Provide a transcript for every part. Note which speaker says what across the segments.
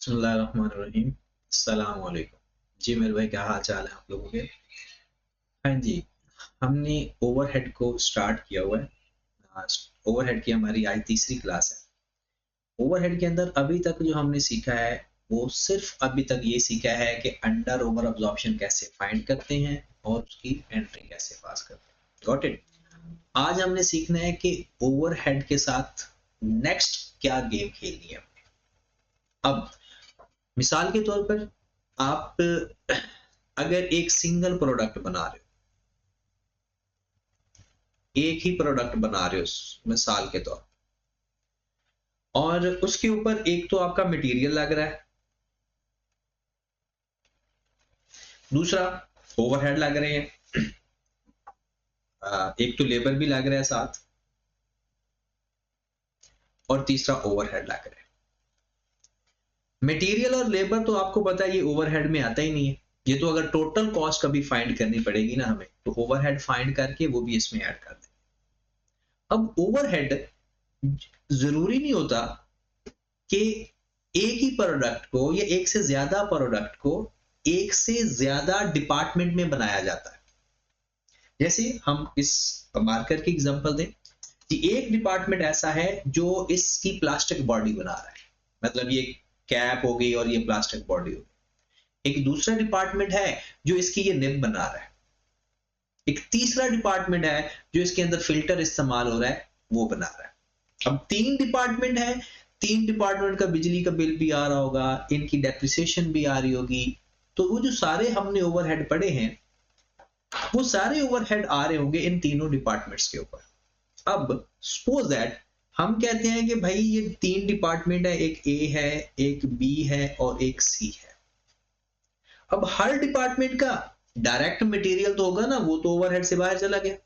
Speaker 1: बिस्मिल्लाहिर्रहमानिर्रहीम। अस्सलाम वालेकुम। जी मेरे भाई, क्या हाल चाल है आप लोगों के? हाँ जी, हमने ओवरहेड को स्टार्ट किया हुआ है। ओवरहेड की हमारी आज तीसरी क्लास है। ओवरहेड के अंदर अभी तक जो हमने सीखा है वो सिर्फ अभी तक ये सीखा है कि अंडर ओवर अब्जॉर्प्शन कैसे फाइंड करते हैं और उसकी एंट्री कैसे पास करते हैं। Got it. आज हमने सीखना है कि ओवरहेड के साथ नेक्स्ट क्या गेम खेलनी है। अब मिसाल के तौर पर आप अगर एक सिंगल प्रोडक्ट बना रहे हो, एक ही प्रोडक्ट बना रहे हो मिसाल के तौर, और उसके ऊपर एक तो आपका मटेरियल लग रहा है, दूसरा ओवरहेड लग रहे हैं, एक तो लेबर भी लग रहा है साथ, और तीसरा ओवरहेड लग रहा है। मटेरियल और लेबर तो आपको पता है ये ओवरहेड में आता ही नहीं है। ये तो अगर टोटल कॉस्ट कभी फाइंड करनी पड़ेगी ना हमें, तो ओवरहेड फाइंड करके वो भी इसमें ऐड कर दें। अब ओवरहेड जरूरी नहीं होता कि एक ही प्रोडक्ट को या एक से ज्यादा प्रोडक्ट को एक से ज्यादा डिपार्टमेंट में बनाया जाता है। जैसे हम इस मार्कर की एग्जांपल दें कि एक डिपार्टमेंट ऐसा है जो इसकी प्लास्टिक बॉडी बना रहा है, मतलब ये कैप हो गई और ये प्लास्टिक बॉडी हो गई। एक दूसरा डिपार्टमेंट है जो इसकी ये निब बना रहा है। एक तीसरा डिपार्टमेंट है जो इसके अंदर फिल्टर इस्तेमाल हो रहा है, वो बना रहा है। अब तीन डिपार्टमेंट है, तीन डिपार्टमेंट का बिजली का बिल भी आ रहा होगा, इनकी डेप्रिसिएशन भी आ रही होगी। तो वो जो सारे हमने ओवरहेड पढ़े हैं, वो सारे ओवरहेड आ रहे होंगे इन तीनों डिपार्टमेंट्स के ऊपर। अब सपोज दैट हम कहते हैं कि भाई ये तीन डिपार्टमेंट है, एक ए है, एक बी है और एक सी है। अब हर डिपार्टमेंट का डायरेक्ट मटेरियल तो होगा ना, वो तो ओवरहेड से बाहर चला गया।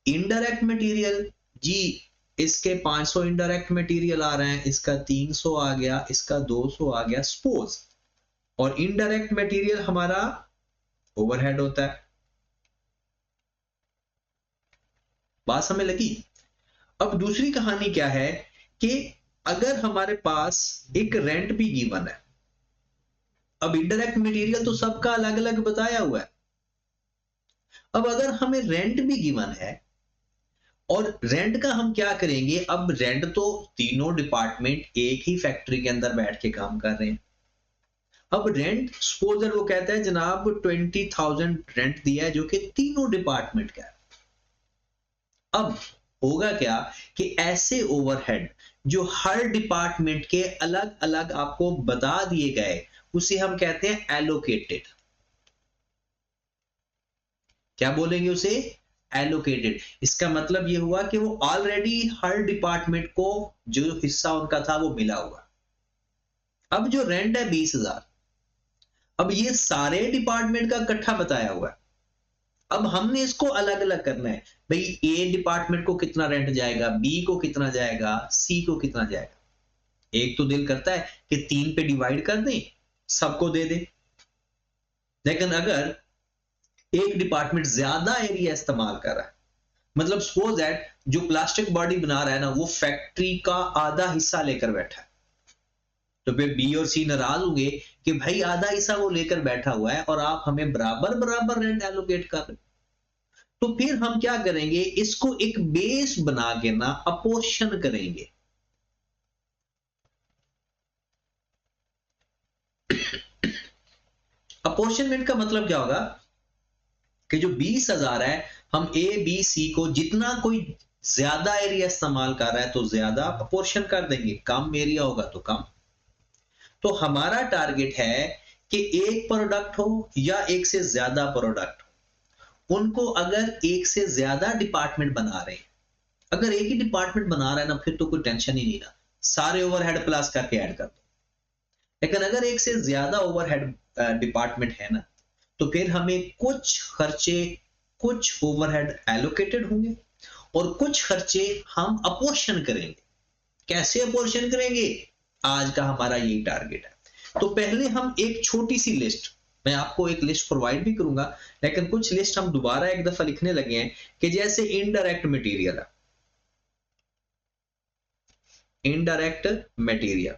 Speaker 1: इनडायरेक्ट मटेरियल, जी इसके 500 इनडायरेक्ट मटेरियल आ रहे हैं, इसका 300 आ गया, इसका 200 आ गया सपोज, और इनडायरेक्ट मटेरियल हमारा ओवरहेड होता है। बात समझ लगी? अब दूसरी कहानी क्या है कि अगर हमारे पास एक रेंट भी गिवन है, अब इनडायरेक्ट मटेरियल तो सबका अलग अलग बताया हुआ है। अब अगर हमें रेंट भी गिवन है, और रेंट का हम क्या करेंगे, अब रेंट तो तीनों डिपार्टमेंट एक ही फैक्ट्री के अंदर बैठ के काम कर रहे हैं। अब रेंट सपोजर वो कहता है जनाब 20,000 रेंट दिया है, जो कि तीनों डिपार्टमेंट का है। अब होगा क्या कि ऐसे ओवरहेड जो हर डिपार्टमेंट के अलग अलग आपको बता दिए गए, उसे हम कहते हैं एलोकेटेड। क्या बोलेंगे उसे? एलोकेटेड। इसका मतलब ये हुआ कि वो ऑलरेडी हर डिपार्टमेंट को जो हिस्सा उनका था वो मिला हुआ। अब जो रेंट है 20,000, अब ये सारे डिपार्टमेंट का इकट्ठा बताया हुआ है। अब हमने इसको अलग अलग करना है, भाई ए डिपार्टमेंट को कितना रेंट जाएगा, बी को कितना जाएगा, सी को कितना जाएगा। एक तो दिल करता है कि 3 पे डिवाइड कर दें, सबको दे दें। लेकिन अगर एक डिपार्टमेंट ज्यादा एरिया इस्तेमाल कर रहा है, मतलब सपोज दैट जो प्लास्टिक बॉडी बना रहा है ना, वो फैक्ट्री का आधा हिस्सा लेकर बैठा है, तो फिर बी और सी नाराज होंगे कि भाई आधा हिस्सा वो लेकर बैठा हुआ है और आप हमें बराबर बराबर रेंट एलोकेट कर रहे हो। तो फिर हम क्या करेंगे, इसको एक बेस बना के ना अपोर्शन करेंगे। अपोर्शनमेंट का मतलब क्या होगा कि जो 20,000 है, हम ए बी सी को जितना कोई ज्यादा एरिया इस्तेमाल कर रहा है तो ज्यादा अपोर्शन कर देंगे, कम एरिया होगा तो कम। तो हमारा टारगेट है कि एक प्रोडक्ट हो या एक से ज्यादा प्रोडक्ट हो, उनको अगर एक से ज्यादा डिपार्टमेंट बना रहे हैं, अगर एक ही डिपार्टमेंट बना रहा है ना, फिर तो कोई टेंशन ही नहीं ना, सारे ओवरहेड प्लस करके ऐड कर दो। लेकिन अगर एक से ज्यादा ओवरहेड डिपार्टमेंट है ना, तो फिर हमें कुछ खर्चे, कुछ ओवरहेड एलोकेटेड होंगे और कुछ खर्चे हम अपोर्शन करेंगे। कैसे अपोर्शन करेंगे, आज का हमारा यही टारगेट है। तो पहले हम एक छोटी सी लिस्ट, मैं आपको एक लिस्ट प्रोवाइड भी करूंगा, लेकिन कुछ लिस्ट हम दोबारा एक दफा लिखने लगे हैं कि जैसे इनडायरेक्ट मटेरियल है, इनडायरेक्ट मटेरियल,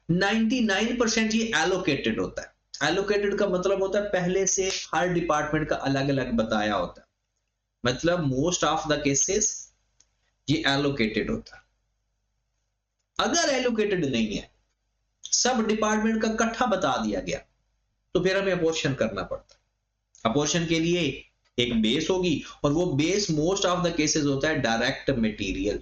Speaker 1: 99% ये एलोकेटेड होता है। एलोकेटेड का मतलब होता है पहले से हर डिपार्टमेंट का अलग अलग बताया होता है, मतलब मोस्ट ऑफ द केसेस ये एलोकेटेड होता है। अगर एलोकेटेड नहीं है, सब डिपार्टमेंट का इकट्ठा बता दिया गया, तो फिर हमें अपोर्शन करना पड़ता है। अपोर्शन के लिए एक बेस होगी, और वो base most of the cases होता है डायरेक्ट मटेरियल,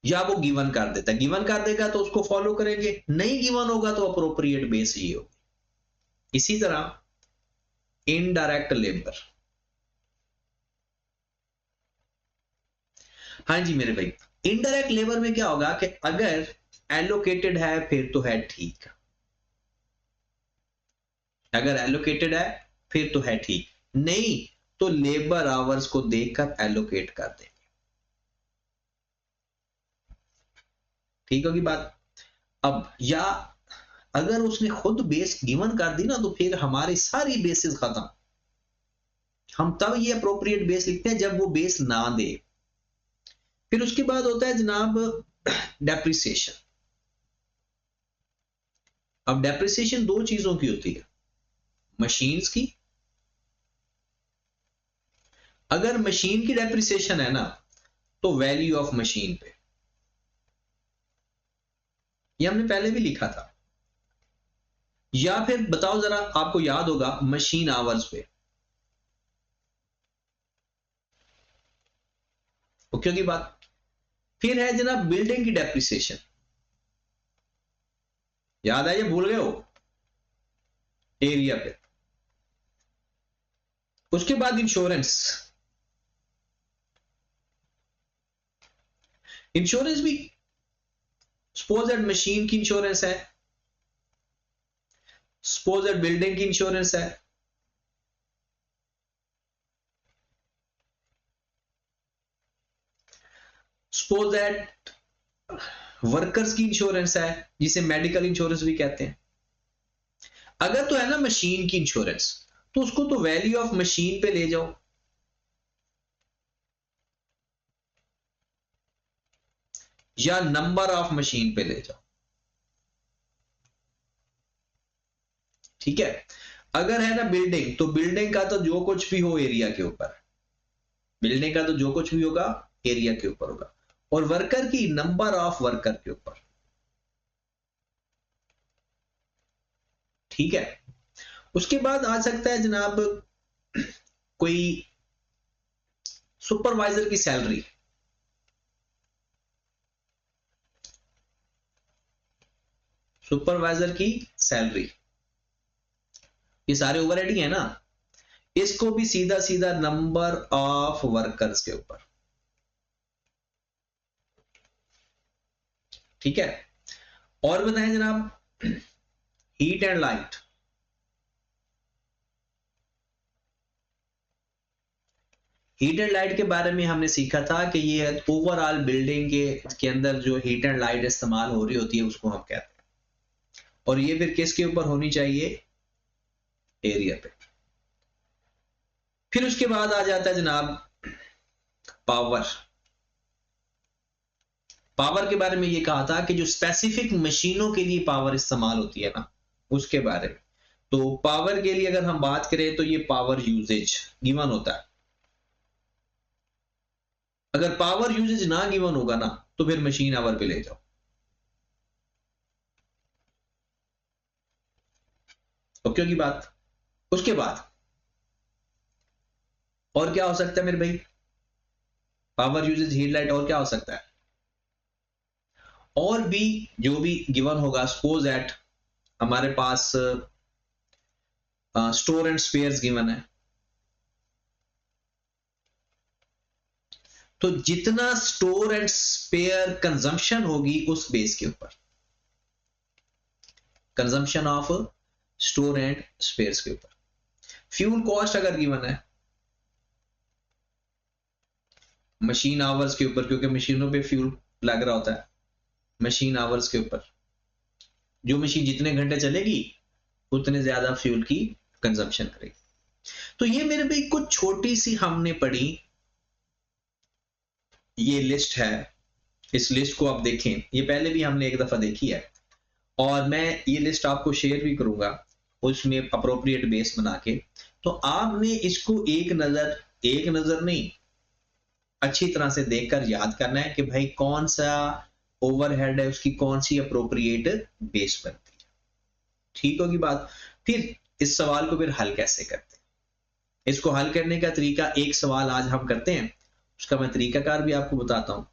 Speaker 1: या वो गिवन कर देता है। गिवन कर देगा तो उसको फॉलो करेंगे, नहीं गिवन होगा तो अप्रोप्रिएट बेस ये होगी। इसी तरह इनडायरेक्ट लेबर। हाँ जी मेरे भाई, इनडायरेक्ट लेबर में क्या होगा कि अगर एलोकेटेड है फिर तो है ठीक, अगर एलोकेटेड है फिर तो है ठीक, नहीं तो लेबर आवर्स को देखकर एलोकेट कर देंगे। ठीक होगी बात। अब या अगर उसने खुद बेस गिवन कर दी ना, तो फिर हमारी सारी बेसिस खत्म। हम तब ये अप्रोप्रिएट बेस लिखते हैं जब वो बेस ना दे। फिर उसके बाद होता है जनाब डेप्रिसिएशन। अब डेप्रिसिएशन दो चीजों की होती है, मशीन्स की। अगर मशीन की डेप्रिसिएशन है ना, तो वैल्यू ऑफ मशीन पे, ये हमने पहले भी लिखा था। या फिर बताओ जरा, आपको याद होगा मशीन आवर्स पे, ओके की बात। फिर है जनाब बिल्डिंग की डेप्रिसिएशन, याद है या भूल गए हो? एरिया पे। उसके बाद इंश्योरेंस। इंश्योरेंस भी सपोज दैट मशीन की इंश्योरेंस है, सपोज दैट बिल्डिंग की इंश्योरेंस है, सपोज दैट वर्कर्स की इंश्योरेंस है, जिसे मेडिकल इंश्योरेंस भी कहते हैं। अगर तो है ना मशीन की इंश्योरेंस, तो उसको तो वैल्यू ऑफ मशीन पे ले जाओ, या नंबर ऑफ मशीन पे ले जाओ। ठीक है। अगर है ना बिल्डिंग, तो बिल्डिंग का तो जो कुछ भी हो एरिया के ऊपर, बिल्डिंग का तो जो कुछ भी होगा एरिया के ऊपर होगा, और वर्कर की नंबर ऑफ वर्कर के ऊपर। ठीक है। उसके बाद आ सकता है जनाब कोई सुपरवाइजर की सैलरी, सुपरवाइजर की सैलरी, ये सारे ओवरहेड ही है ना, इसको भी सीधा सीधा नंबर ऑफ वर्कर्स के ऊपर। ठीक है। और बताएं जनाब heat and light. Heat and light के बारे में हमने सीखा था कि ये ओवरऑल बिल्डिंग के अंदर जो हीट एंड लाइट इस्तेमाल हो रही होती है उसको हम कहते हैं, और ये फिर किसके ऊपर होनी चाहिए? एरिया पे। फिर उसके बाद आ जाता है जनाब पावर। पावर के बारे में ये कहा था कि जो स्पेसिफिक मशीनों के लिए पावर इस्तेमाल होती है ना, उसके बारे में। तो पावर के लिए अगर हम बात करें तो ये पावर यूजेज गिवन होता है। अगर पावर यूजेज ना गिवन होगा ना, तो फिर मशीन आवर पे ले जाओ। ओके की बात। उसके बाद और क्या हो सकता है मेरे भाई? पावर यूजेज हीट लाइट, और क्या हो सकता है? और भी जो भी गिवन होगा, सपोज एट हमारे पास स्टोर एंड स्पेयर्स गिवन है, तो जितना स्टोर एंड स्पेयर कंजम्पशन होगी उस बेस के ऊपर, consumption of store and spheres के ऊपर। फ्यूल कॉस्ट अगर गिवन है मशीन आवर्स के ऊपर, क्योंकि मशीनों पे फ्यूल लग रहा होता है, मशीन आवर्स के ऊपर, जो मशीन जितने घंटे चलेगी उतने ज्यादा फ्यूल की कंजम्पशन करेगी। तो ये मेरे भाई कुछ छोटी सी हमने पढ़ी ये लिस्ट है इस लिस्ट को आप देखें, ये पहले भी हमने एक दफा देखी है और मैं ये लिस्ट आपको शेयर भी करूंगा उसमें अप्रोप्रिएट बेस बना के। तो आपने इसको एक नजर नहीं, अच्छी तरह से देखकर याद करना है कि भाई कौन सा ओवरहेड है, उसकी कौन सी अप्रोप्रिएट बेस बनती है। ठीक होगी बात। फिर इस सवाल को फिर हल कैसे करते हैं, इसको हल करने का तरीका, एक सवाल आज हम करते हैं, उसका मैं तरीकाकार भी आपको बताता हूं।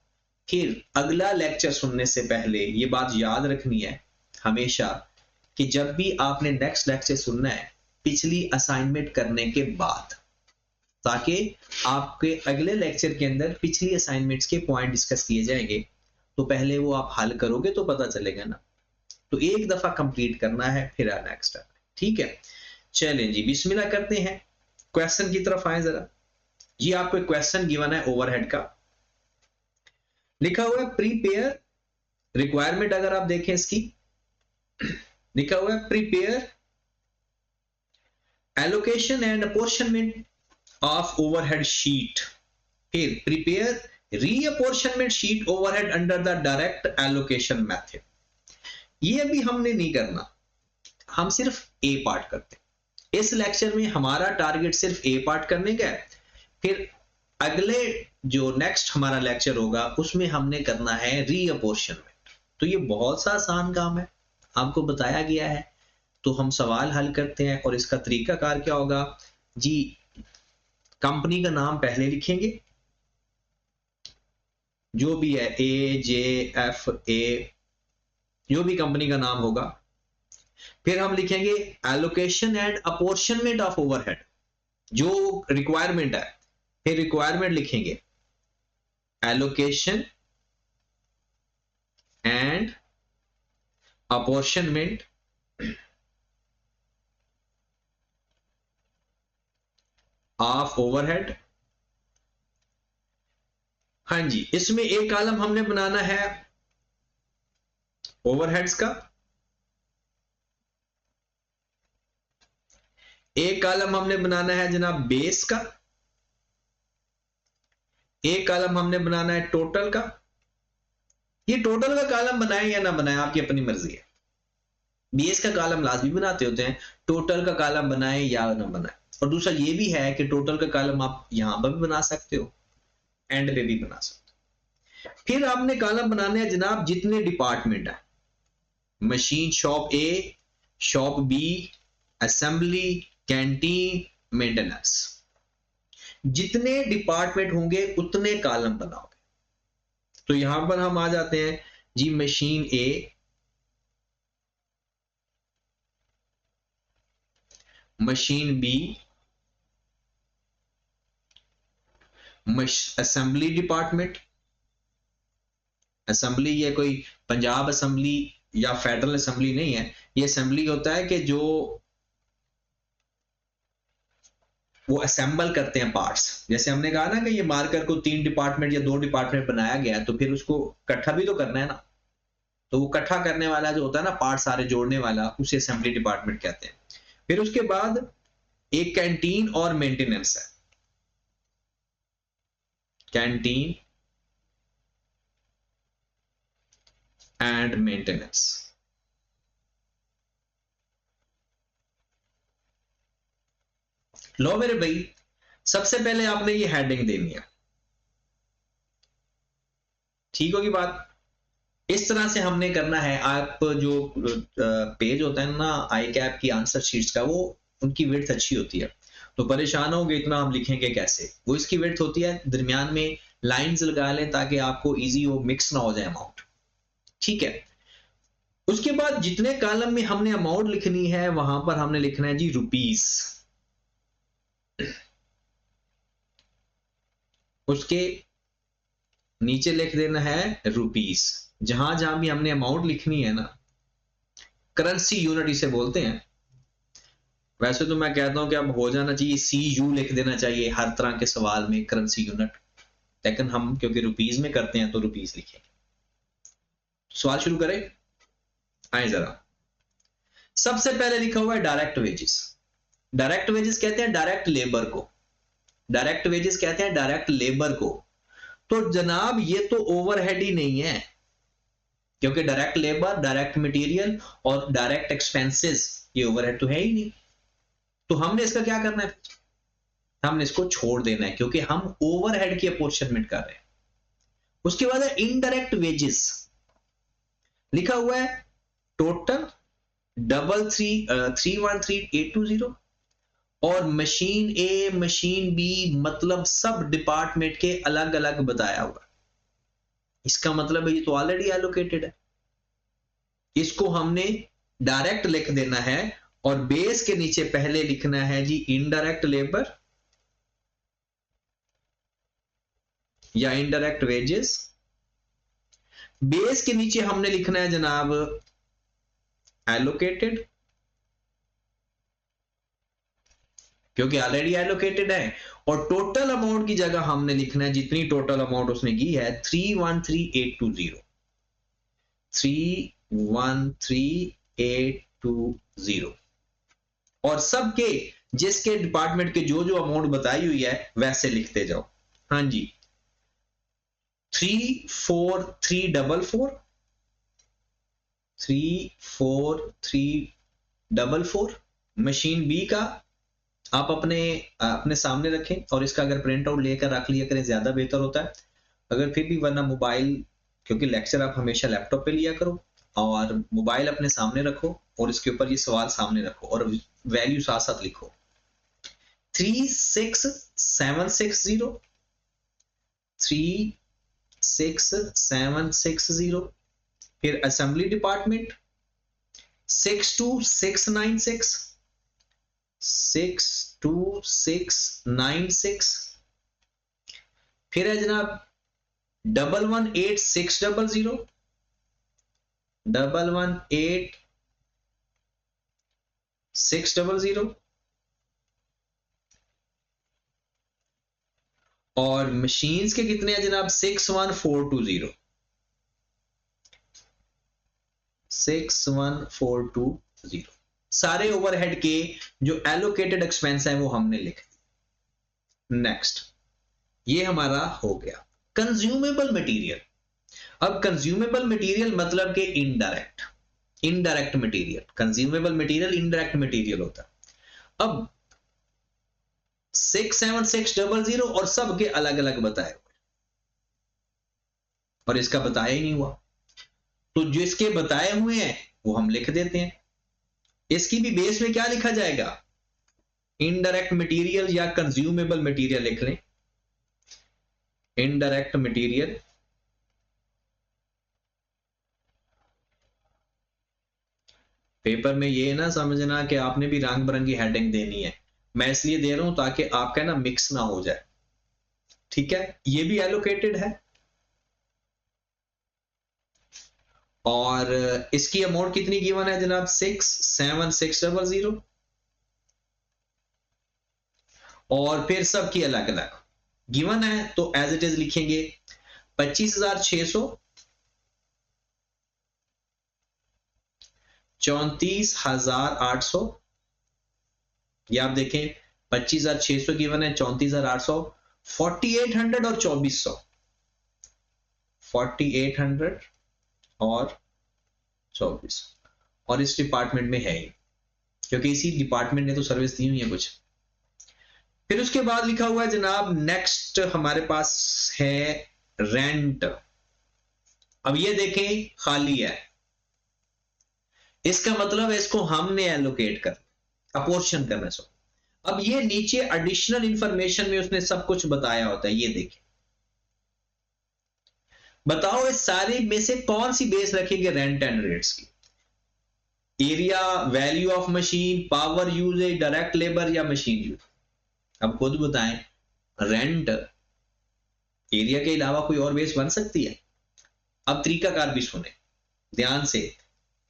Speaker 1: फिर अगला लेक्चर सुनने से पहले ये बात याद रखनी है हमेशा कि जब भी आपने नेक्स्ट लेक्चर सुनना है पिछली असाइनमेंट करने के बाद, ताकि आपके अगले लेक्चर के अंदर पिछली असाइनमेंट्स के पॉइंट डिस्कस किए जाएंगे, तो पहले वो आप हल करोगे तो पता चलेगा ना। तो एक दफा कंप्लीट करना है फिर नेक्स्ट। ठीक है, चलें जी बिस्मिल्लाह करते हैं, क्वेश्चन की तरफ आए जरा जी। आपको क्वेश्चन गिवन है ओवरहेड का, लिखा हुआ है प्रीपेयर, रिक्वायरमेंट अगर आप देखें इसकी, लिखा हुआ है prepare allocation and apportionment of overhead sheet, फिर prepare reapportionment sheet overhead under the direct allocation method. ये अभी हमने नहीं करना, हम सिर्फ ए पार्ट करते हैं। इस लेक्चर में हमारा टारगेट सिर्फ ए पार्ट करने का है, फिर अगले जो नेक्स्ट हमारा लेक्चर होगा उसमें हमने करना है रीअपॉर्शनमेंट। तो ये बहुत सा आसान काम है, आपको बताया गया है। तो हम सवाल हल करते हैं और इसका तरीकाकार क्या होगा जी। कंपनी का नाम पहले लिखेंगे, जो भी है ए जे एफ ए, जो भी कंपनी का नाम होगा। फिर हम लिखेंगे allocation and apportionment of overhead, जो रिक्वायरमेंट है, फिर रिक्वायरमेंट लिखेंगे allocation and apportionment of overhead. हाँ जी, इसमें एक कॉलम हमने बनाना है ओवरहेड्स का, एक कॉलम हमने बनाना है जनाब बेस का, एक कॉलम हमने बनाना है टोटल का। ये टोटल का कॉलम बनाए या ना बनाए आपकी अपनी मर्जी है, बेस का कॉलम लाजमी बनाते होते हैं, टोटल का कॉलम बनाए या ना बनाए। और दूसरा ये भी है कि टोटल का कॉलम आप यहां पर भी बना सकते हो, एंड पे भी बना सकते हो। फिर आपने कॉलम बनाने हैं जनाब जितने डिपार्टमेंट है, machine shop A, shop B, assembly, canteen, maintenance, जितने डिपार्टमेंट होंगे उतने कॉलम बनाओगे। तो यहां पर हम आ जाते हैं जी, machine A, machine B, assembly department. Assembly ये कोई पंजाब असेंबली या फेडरल असेंबली नहीं है, ये असेंबली होता है कि जो वो असेंबल करते हैं पार्ट्स। जैसे हमने कहा ना कि ये मार्कर को 3 डिपार्टमेंट या 2 डिपार्टमेंट बनाया गया, तो फिर उसको इकट्ठा भी तो करना है ना। तो वो इकट्ठा करने वाला जो होता है ना, पार्ट सारे जोड़ने वाला, उसे असेंबली डिपार्टमेंट कहते हैं। फिर उसके बाद एक कैंटीन और मेंटेनेंस है, कैंटीन एंड मेंटेनेंस। लो मेरे भाई, सबसे पहले आपने ये हेडिंग देनी है, ठीक होगी बात। इस तरह से हमने करना है। आप जो पेज होता है ना आई कैप की आंसर शीट्स का, वो उनकी विड्थ अच्छी होती है, तो परेशान होंगे इतना हम लिखेंगे कैसे। वो इसकी विड्थ होती है, दरमियान में लाइंस लगा लें ताकि आपको इजी हो, मिक्स ना हो जाए अमाउंट। ठीक है, उसके बाद जितने कॉलम में हमने अमाउंट लिखनी है वहां पर हमने लिखना है जी रुपीस, उसके नीचे लिख देना है रुपीस। जहां जहां भी हमने अमाउंट लिखनी है ना, करेंसी यूनिट इसे बोलते हैं। वैसे तो मैं कहता हूं कि अब हो जाना चाहिए CU लिख देना चाहिए हर तरह के सवाल में, करेंसी यूनिट, लेकिन हम क्योंकि रुपीस में करते हैं तो रुपीस लिखेंगे। सवाल शुरू करें, आए जरा। सबसे पहले लिखा हुआ है डायरेक्ट वेजेस। डायरेक्ट वेजेस कहते हैं डायरेक्ट लेबर को, डायरेक्ट वेजेस कहते हैं डायरेक्ट लेबर को। तो जनाब ये तो ओवरहेड ही नहीं है, क्योंकि डायरेक्ट लेबर, डायरेक्ट मटेरियल और डायरेक्ट एक्सपेंसेस ये ओवरहेड तो है ही नहीं। तो हमने इसका क्या करना है, हमने इसको छोड़ देना है, क्योंकि हम ओवरहेड की अपॉर्चनमेंट कर रहे हैं। उसके बाद है इनडायरेक्ट वेजेस, लिखा हुआ है टोटल 313,820 और मशीन ए, मशीन बी, मतलब सब डिपार्टमेंट के अलग अलग बताया हुआ। इसका मतलब ये तो ऑलरेडी एलोकेटेड है, इसको हमने डायरेक्ट लिख देना है और बेस के नीचे पहले लिखना है जी इनडायरेक्ट लेबर या इनडायरेक्ट वेजेस। बेस के नीचे हमने लिखना है जनाब एलोकेटेड, क्योंकि ऑलरेडी एलोकेटेड है, और टोटल अमाउंट की जगह हमने लिखना है जितनी टोटल अमाउंट उसने की है 313,820, 313,820, और सबके जिसके डिपार्टमेंट के जो जो अमाउंट बताई हुई है वैसे लिखते जाओ। हाँ जी, 34344, 34344 मशीन बी का आप अपने सामने रखें, और इसका अगर प्रिंट आउट लेकर रख लिया करें ज्यादा बेहतर होता है, अगर फिर भी, वरना मोबाइल, क्योंकि लेक्चर आप हमेशा लैपटॉप पे लिया करो, और मोबाइल अपने सामने रखो और इसके ऊपर ये सवाल सामने रखो और वैल्यू साथ साथ लिखो। 36760, 36760, फिर असेंबली डिपार्टमेंट 62696, 62696, फिर है जनाब 118600, 118600, और मशीन्स के कितने हैं जनाब 61420, 61420। सारे ओवरहेड के जो एलोकेटेड एक्सपेंस है वो हमने लिख दिए। नेक्स्ट, ये हमारा हो गया कंज्यूमेबल मटेरियल। अब कंज्यूमेबल मटेरियल मतलब के indirect material, consumable material indirect material होता है। अब 67600 और सब के अलग अलग बताए हुए, और इसका बताया ही नहीं हुआ, तो जो इसके बताए हुए हैं वो हम लिख देते हैं। इसकी भी बेस में क्या लिखा जाएगा, इनडायरेक्ट मटेरियल या कंज्यूमेबल मटेरियल लिख लें। इनडायरेक्ट मटेरियल, पेपर में ये ना समझना कि आपने भी रंग बिरंगी हेडिंग देनी है, मैं इसलिए दे रहा हूं ताकि आपका ना मिक्स ना हो जाए, ठीक है। ये भी एलोकेटेड है, और इसकी अमाउंट कितनी गिवन है जनाब 67600, और फिर सबकी अलग अलग गिवन है, तो एज इट इज लिखेंगे 25,600, 34,800, ये आप देखें 25,600 गिवन है, 34,800, 4,800 और 2,400, 4,800 और 2,400, और इस डिपार्टमेंट में है ही, क्योंकि इसी डिपार्टमेंट ने तो सर्विस दी हुई है कुछ। फिर उसके बाद लिखा हुआ है जनाब नेक्स्ट हमारे पास है रेंट। अब ये देखें खाली है, इसका मतलब है इसको हमने एलोकेट कर, अपोर्शन करना। सो अब ये नीचे एडिशनल इंफॉर्मेशन में उसने सब कुछ बताया होता है, ये देखें। बताओ इस सारे में से कौन सी बेस रखेंगे रेंट एंड रेट्स की, area, value of machine, power uses, direct labour या मशीन यूज। अब खुद बताएं, रेंट एरिया के अलावा कोई और बेस बन सकती है? अब तरीकाकार भी सुने ध्यान से,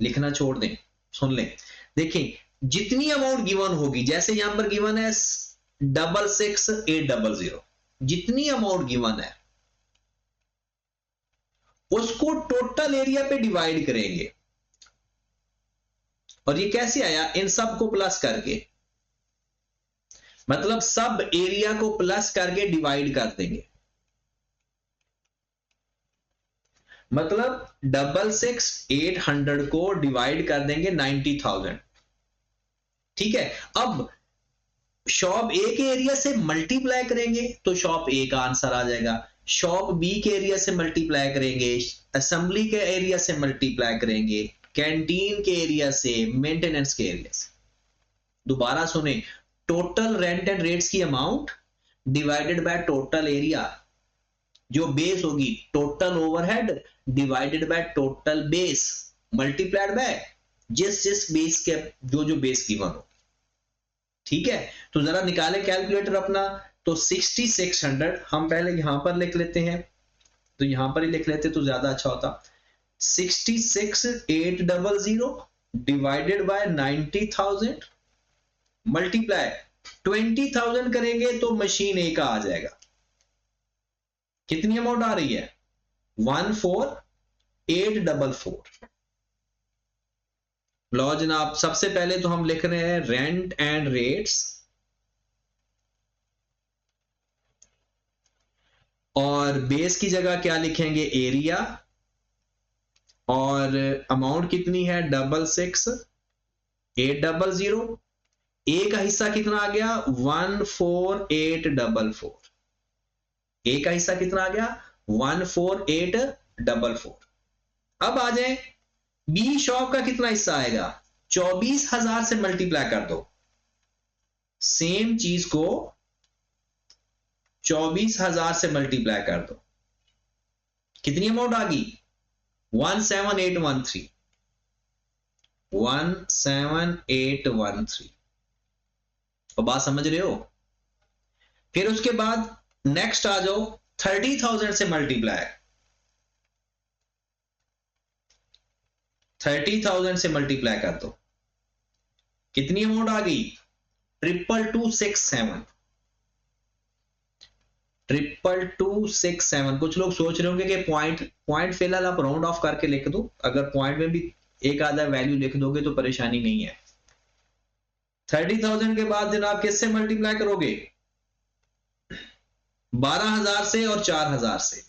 Speaker 1: लिखना छोड़ दें, सुन लें। देखें, जितनी अमाउंट गिवन होगी, जैसे यहां पर गिवन है 66,800, जितनी अमाउंट गिवन है उसको टोटल एरिया पे डिवाइड करेंगे, और ये कैसे आया, इन सब को प्लस करके, मतलब सब एरिया को प्लस करके डिवाइड कर देंगे। मतलब 66,800 को डिवाइड कर देंगे 90,000। ठीक है, अब शॉप ए के एरिया से मल्टीप्लाई करेंगे तो शॉप ए का आंसर आ जाएगा, शॉप बी के एरिया से मल्टीप्लाई करेंगे, असेंबली के एरिया से मल्टीप्लाई करेंगे, कैंटीन के एरिया से, मेंटेनेंस के एरिया से। दोबारा सुने, टोटल रेंट एंड रेट्स की amount divided by total area, जो बेस होगी total overhead divided by total base multiplied by जिस बेस के जो बेस गिवन हो। ठीक है, तो जरा निकाले कैलकुलेटर अपना। तो 6600 हम पहले यहां पर लिख लेते हैं, तो यहां पर ही लिख लेते तो ज्यादा अच्छा होता। 66,800 डिवाइडेड बाय 90,000 मल्टीप्लाई 20,000 करेंगे तो मशीन ए का आ जाएगा। कितनी अमाउंट आ रही है? 14,844। लो जनाब, सबसे पहले तो हम लिख रहे हैं रेंट एंड रेट्स, और बेस की जगह क्या लिखेंगे? एरिया, और अमाउंट कितनी है? 66,800। ए का हिस्सा कितना आ गया? 14,844। ए का हिस्सा कितना आ गया? 14,844। अब आ जाए बी शॉप का कितना हिस्सा आएगा? 24,000 से मल्टीप्लाई कर दो, सेम चीज को 24,000 से मल्टीप्लाई कर दो, कितनी अमाउंट आ गई? 17,813। 17,813। तो बात समझ रहे हो? फिर उसके बाद नेक्स्ट आ जाओ, 30,000 से मल्टीप्लाई, 30,000 से मल्टीप्लाई कर दो, कितनी अमाउंट आ गई? 22267। 22267। कुछ लोग सोच रहे होंगे कि पॉइंट फिलहाल आप राउंड ऑफ करके लिख दो, अगर पॉइंट में भी एक आधा वैल्यू लिख दोगे तो परेशानी नहीं है। 30,000 के बाद जनाब किससे मल्टीप्लाई करोगे? 12,000 से और 4,000 से।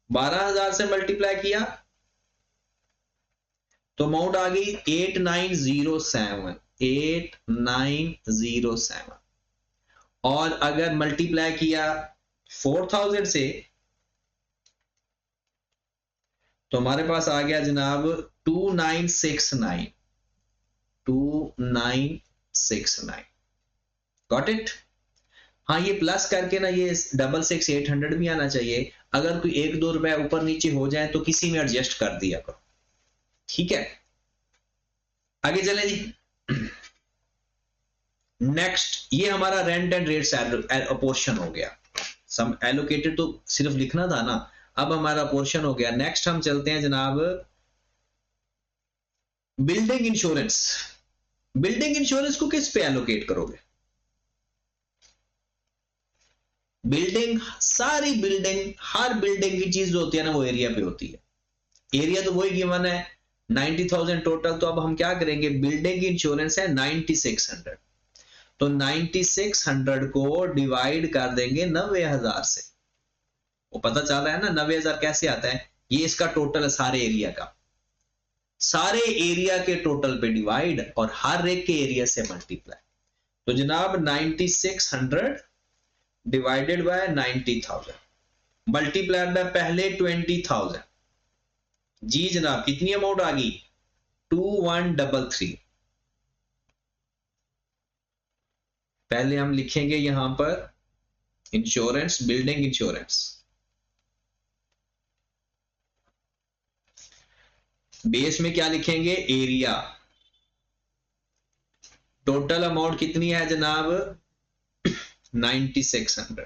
Speaker 1: 12,000 से मल्टीप्लाई किया तो अमाउंट आ गई 8907। 8907। और अगर मल्टीप्लाई किया 4,000 से तो हमारे पास आ गया जनाब 2969। 2969। Got it? हाँ, ये प्लस करके ना ये 66,800 भी आना चाहिए। अगर कोई 1-2 रुपए ऊपर नीचे हो जाए तो किसी में एडजस्ट कर दिया करो। ठीक है, आगे चलें जी। नेक्स्ट, ये हमारा रेंट एंड रेट्स पोर्शन हो गया। सम एलोकेटेड तो सिर्फ लिखना था ना, अब हमारा पोर्शन हो गया। नेक्स्ट हम चलते हैं जनाब बिल्डिंग इंश्योरेंस। बिल्डिंग इंश्योरेंस को किस पे एलोकेट करोगे? बिल्डिंग, सारी बिल्डिंग, हर बिल्डिंग की चीज जो होती है ना वो एरिया पे होती है। एरिया तो वही गिवन है 90,000 टोटल। तो अब हम क्या करेंगे? बिल्डिंग इंश्योरेंस है 9600, तो 9600 को डिवाइड कर देंगे 90,000 से। वो पता चल रहा है ना 90,000 कैसे आता है? ये इसका टोटल है सारे एरिया का, सारे एरिया के टोटल पे डिवाइड और हर एक के एरिया से मल्टीप्लाई। तो जनाब 9600 डिवाइडेड बाय 90,000 मल्टीप्लाइड बाय पहले 20,000। जी जनाब, कितनी अमाउंट आ गई? 2133। पहले हम लिखेंगे यहां पर इंश्योरेंस, बिल्डिंग इंश्योरेंस। बेस में क्या लिखेंगे? एरिया। टोटल अमाउंट कितनी है जनाब? 9600।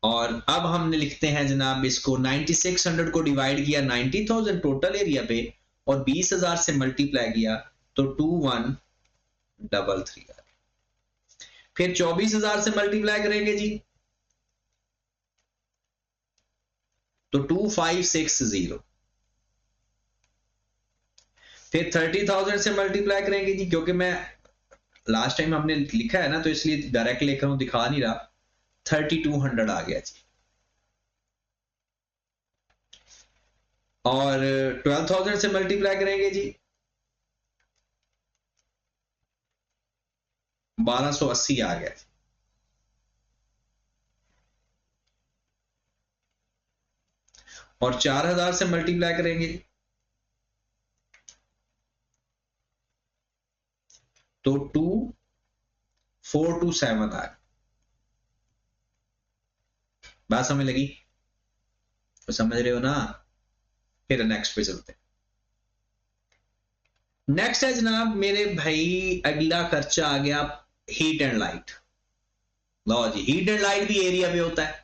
Speaker 1: और अब हमने लिखते हैं जनाब इसको 9600 को डिवाइड किया 90,000 टोटल एरिया पे और 20,000 से मल्टीप्लाई किया तो 2133 आ गया। फिर 24,000 से मल्टीप्लाई करेंगे जी तो 2560। फिर 30,000 से मल्टीप्लाई करेंगे जी, क्योंकि मैं लास्ट टाइम हमने लिखा है ना तो इसलिए डायरेक्ट लिख रहा हूं, दिखा नहीं रहा। 3200 आ गया जी। और 12,000 से मल्टीप्लाई करेंगे जी 1280 आ गया। और 4,000 से मल्टीप्लाई करेंगे तो 2427 आ गया। बात समझ लगी? तो समझ रहे हो ना? फिर नेक्स्ट पे चलते हैं। नेक्स्ट है जनाब मेरे भाई, अगला खर्चा आ गया हीट एंड लाइट। लो जी, हीट एंड लाइट भी एरिया पे होता है।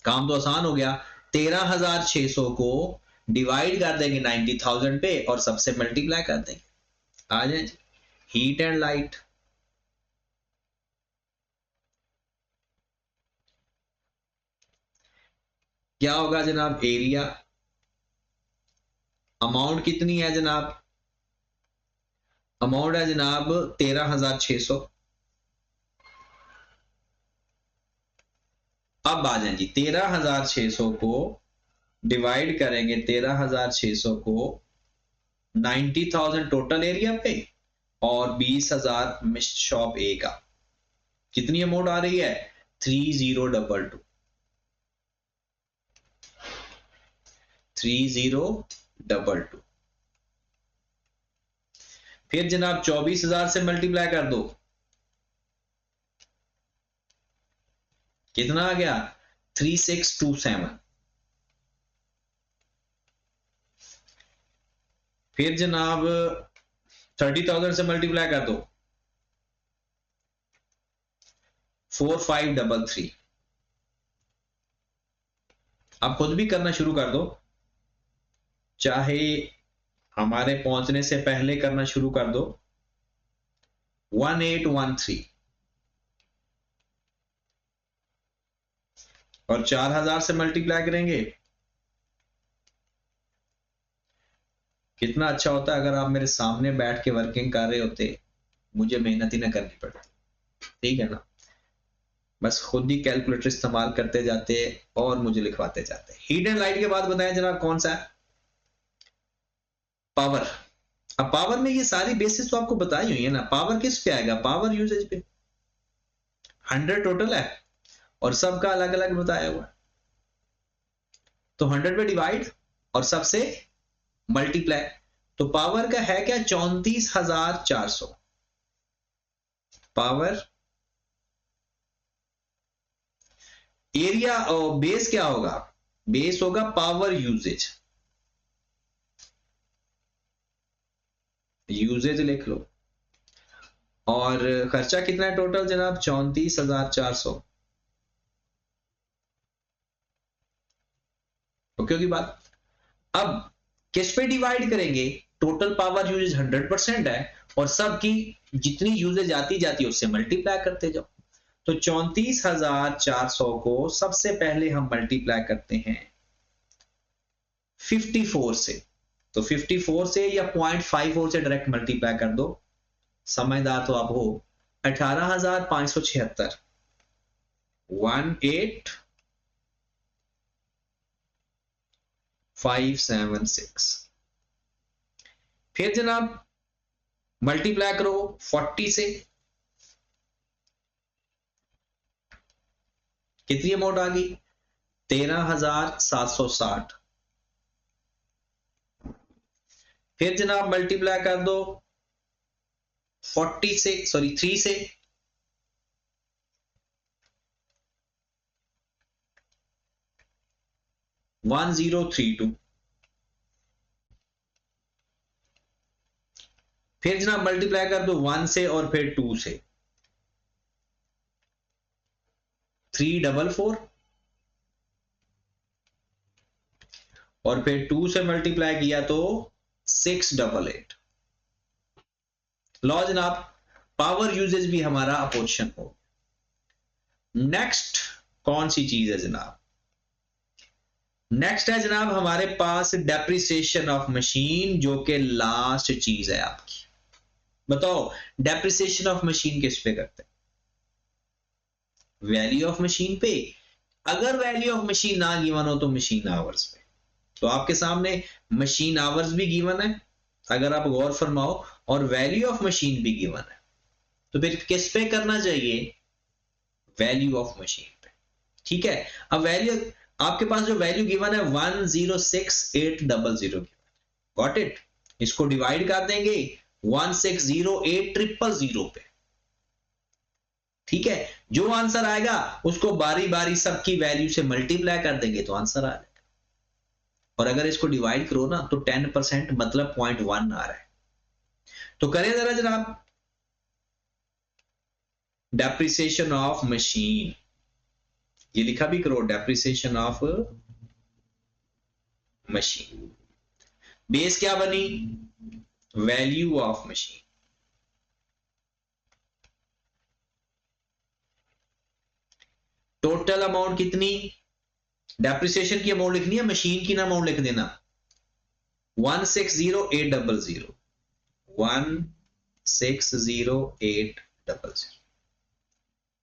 Speaker 1: काम तो आसान हो गया। 13,600 को डिवाइड कर देंगे 90,000 पे और सबसे मल्टीप्लाई कर देंगे। आ जाए हीट एंड लाइट। क्या होगा जनाब? एरिया। अमाउंट कितनी है जनाब? अमाउंट है जनाब 13,600। अब आ जाए जी 13,600 को डिवाइड करेंगे 13,600 को 90,000 टोटल एरिया पे और 20,000 मिस्ट शॉप ए का। कितनी अमाउंट आ रही है? 3022। 3022। फिर जनाब 24,000 से मल्टीप्लाई कर दो। कितना आ गया? 3627। फिर जनाब 30,000 से मल्टीप्लाई कर दो 4533। आप खुद भी करना शुरू कर दो, चाहे हमारे पहुंचने से पहले करना शुरू कर दो। 1813 और 4,000 से मल्टीप्लाई करेंगे। कितना अच्छा होता अगर आप मेरे सामने बैठ के वर्किंग कर रहे होते, मुझे मेहनत ही ना करनी पड़ती। ठीक है ना? बस खुद ही कैलकुलेटर इस्तेमाल करते जाते और मुझे लिखवाते जाते। हीट एंड लाइट के बाद बताएं जनाब कौन सा है? पावर। अब पावर में ये सारी बेसिस तो आपको बताई हुई है ना। पावर किस पे आएगा? पावर यूजेज पे। 100 टोटल है और सबका अलग अलग बताया हुआ है, तो 100 पे डिवाइड और सबसे मल्टीप्लाई। तो पावर का है क्या? 34,400। पावर। एरिया और बेस क्या होगा? बेस होगा पावर यूजेज। यूजेज लिख लो। और खर्चा कितना है टोटल जनाब? 34,400। ओके की बात। अब किस पे डिवाइड करेंगे? टोटल पावर यूजेज 100% है और सबकी जितनी यूजेज आती जाती है उससे मल्टीप्लाई करते जाओ। तो 34,400 को सबसे पहले हम मल्टीप्लाई करते हैं 54 से। तो 54 से या 0.54 से डायरेक्ट मल्टीप्लाई कर दो। समझदार तो आप हो। 18,576 18,576। फिर जनाब मल्टीप्लाई करो 40 से। कितनी अमाउंट आ गई? 13,760। फिर जनाब मल्टीप्लाई कर दो 40 से, सॉरी 3 से। $1032। फिर जनाब मल्टीप्लाई कर दो 1 से और फिर 2 से। 344 और फिर 2 से मल्टीप्लाई किया तो 688। लो जनाब, पावर यूजेज भी हमारा अपोजिशन हो। नेक्स्ट कौन सी चीज है जनाब? नेक्स्ट है जनाब हमारे पास डेप्रिसिएशन ऑफ मशीन, जो कि लास्ट चीज है आपकी। बताओ डेप्रिसिएशन ऑफ मशीन किस पे करते हैं? वैल्यू ऑफ मशीन पे। अगर वैल्यू ऑफ मशीन ना गिवन हो तो मशीन आवर्स पे। तो आपके सामने मशीन आवर्स भी गिवन है, अगर आप गौर फरमाओ, और वैल्यू ऑफ मशीन भी गिवन है। तो फिर किस पे करना चाहिए? वैल्यू ऑफ मशीन पे। ठीक है, अब वैल्यू, आपके पास जो वैल्यू गिवन है 106800, गॉट इट? इसको डिवाइड कर देंगे 1608000 पे। ठीक है, जो आंसर आएगा उसको बारी बारी सबकी वैल्यू से मल्टीप्लाई कर देंगे तो आंसर आ जाएगा। और अगर इसको डिवाइड करो ना तो 10% मतलब 0.1 आ रहा है। तो करें जरा जनाब, डेप्रिसिएशन ऑफ मशीन, ये लिखा भी करो, डेप्रिसिएशन ऑफ मशीन। बेस क्या बनी? Value of machine. Total amount कितनी? डेप्रिसिएशन की अमाउंट लिखनी है, मशीन की ना अमाउंट लिख देना। 160800, 160800।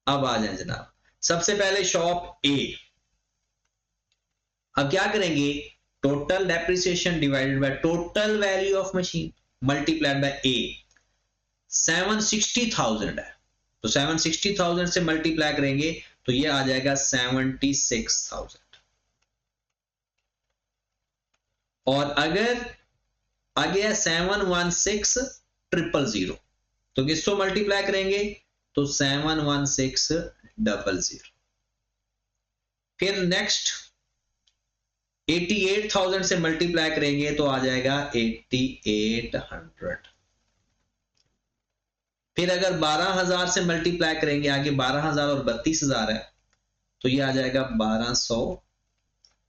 Speaker 1: अब आ जाए जनाब, सबसे पहले शॉप ए। अब क्या करेंगे? Total depreciation divided by total value of machine multiplied by A. 760,000 है, तो 760,000 से मल्टीप्लाई करेंगे तो ये आ जाएगा 76,000। और अगर आ गया 716,000, तो किसको मल्टीप्लाई करेंगे? तो 716,000। फिर नेक्स्ट 88,000 से मल्टीप्लाई करेंगे तो आ जाएगा 8800। फिर अगर 12,000 से मल्टीप्लाई करेंगे, आगे 12,000 और 32,000 है, तो ये आ जाएगा 1200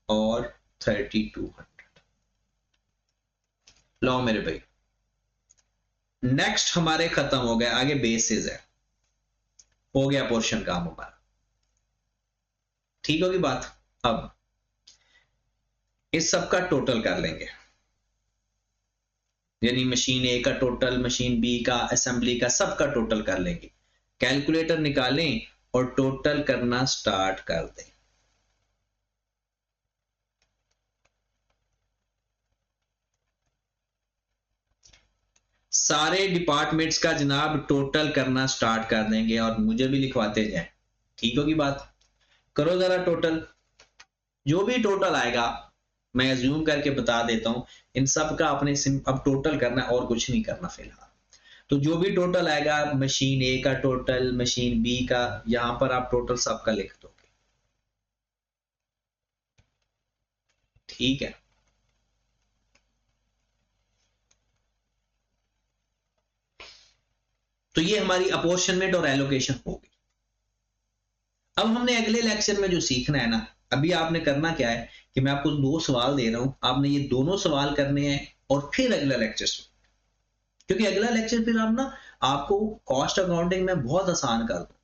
Speaker 1: और 3200। लो मेरे भाई, नेक्स्ट हमारे खत्म हो गया, आगे बेसिस है, हो गया पोर्शन काम हमारा। ठीक होगी बात? अब इस सब का टोटल कर लेंगे, यानी मशीन ए का टोटल, मशीन बी का, असेंबली का, सब का टोटल कर लेंगे। कैलकुलेटर निकालें और टोटल करना स्टार्ट कर दें। सारे डिपार्टमेंट्स का जनाब टोटल करना स्टार्ट कर देंगे और मुझे भी लिखवाते जाएं। ठीक होगी बात? करो जरा टोटल, जो भी टोटल आएगा मैं अज्यूम करके बता देता हूं, इन सब का अपने अब टोटल करना, और कुछ नहीं करना फिलहाल। तो जो भी टोटल आएगा, मशीन ए का टोटल, मशीन बी का, यहां पर आप टोटल सबका लिख दोगे। ठीक है, तो ये हमारी अपॉर्शनमेंट और एलोकेशन होगी। अब हमने अगले लेक्चर में जो सीखना है ना, अभी आपने करना क्या है कि मैं आपको 2 सवाल दे रहा हूं, आपने ये दोनों सवाल करने हैं और फिर अगला लेक्चर सुन, क्योंकि अगला लेक्चर फिर आप ना, आपको कॉस्ट अकाउंटिंग में बहुत आसान कर दूं।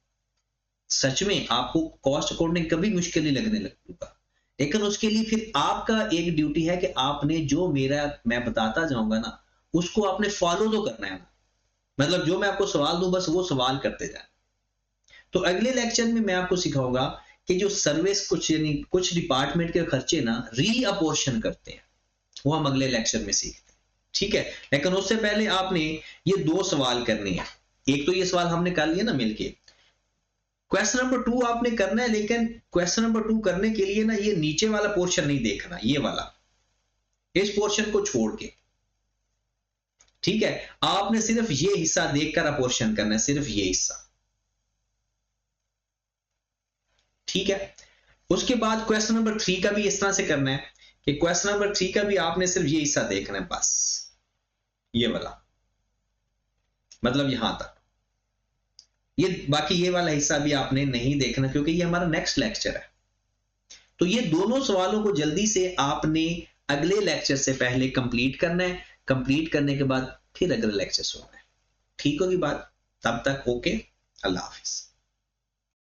Speaker 1: सच में आपको कॉस्ट अकाउंटिंग कभी मुश्किल नहीं लगने लगेगा, लेकिन उसके लिए फिर आपका एक ड्यूटी है कि आपने जो मैं बताता जाऊंगा ना, उसको आपने फॉलो तो करना है ना। मतलब जो मैं आपको सवाल दूं बस वो सवाल करते जाए। तो अगले लेक्चर में मैं आपको सिखाऊंगा कि जो सर्विस कुछ, यानी कुछ डिपार्टमेंट के खर्चे ना रीअपोर्शन करते हैं, वो हम अगले लेक्चर में सीखते हैं। ठीक है, लेकिन उससे पहले आपने ये 2 सवाल करने हैं। एक तो ये सवाल हमने कर लिया ना मिलके, क्वेश्चन नंबर 2 आपने करना है, लेकिन क्वेश्चन नंबर 2 करने के लिए ना ये नीचे वाला पोर्शन नहीं देखना, ये वाला, इस पोर्शन को छोड़ के। ठीक है, आपने सिर्फ ये हिस्सा देखकर अपोर्शन करना है, सिर्फ ये हिस्सा। ठीक है, उसके बाद क्वेश्चन नंबर 3 का भी इस तरह से करना है कि क्वेश्चन नंबर 3 का भी आपने सिर्फ ये हिस्सा देखना है, बस ये वाला, मतलब यहां तक। ये बाकी ये वाला हिस्सा भी आपने नहीं देखना, क्योंकि ये हमारा नेक्स्ट लेक्चर है। तो ये दोनों सवालों को जल्दी से आपने अगले लेक्चर से पहले कंप्लीट करना है, कंप्लीट करने के बाद फिर अगले लेक्चर सुनना है। ठीक होगी बात? तब तक ओके, अल्लाह हाफिज।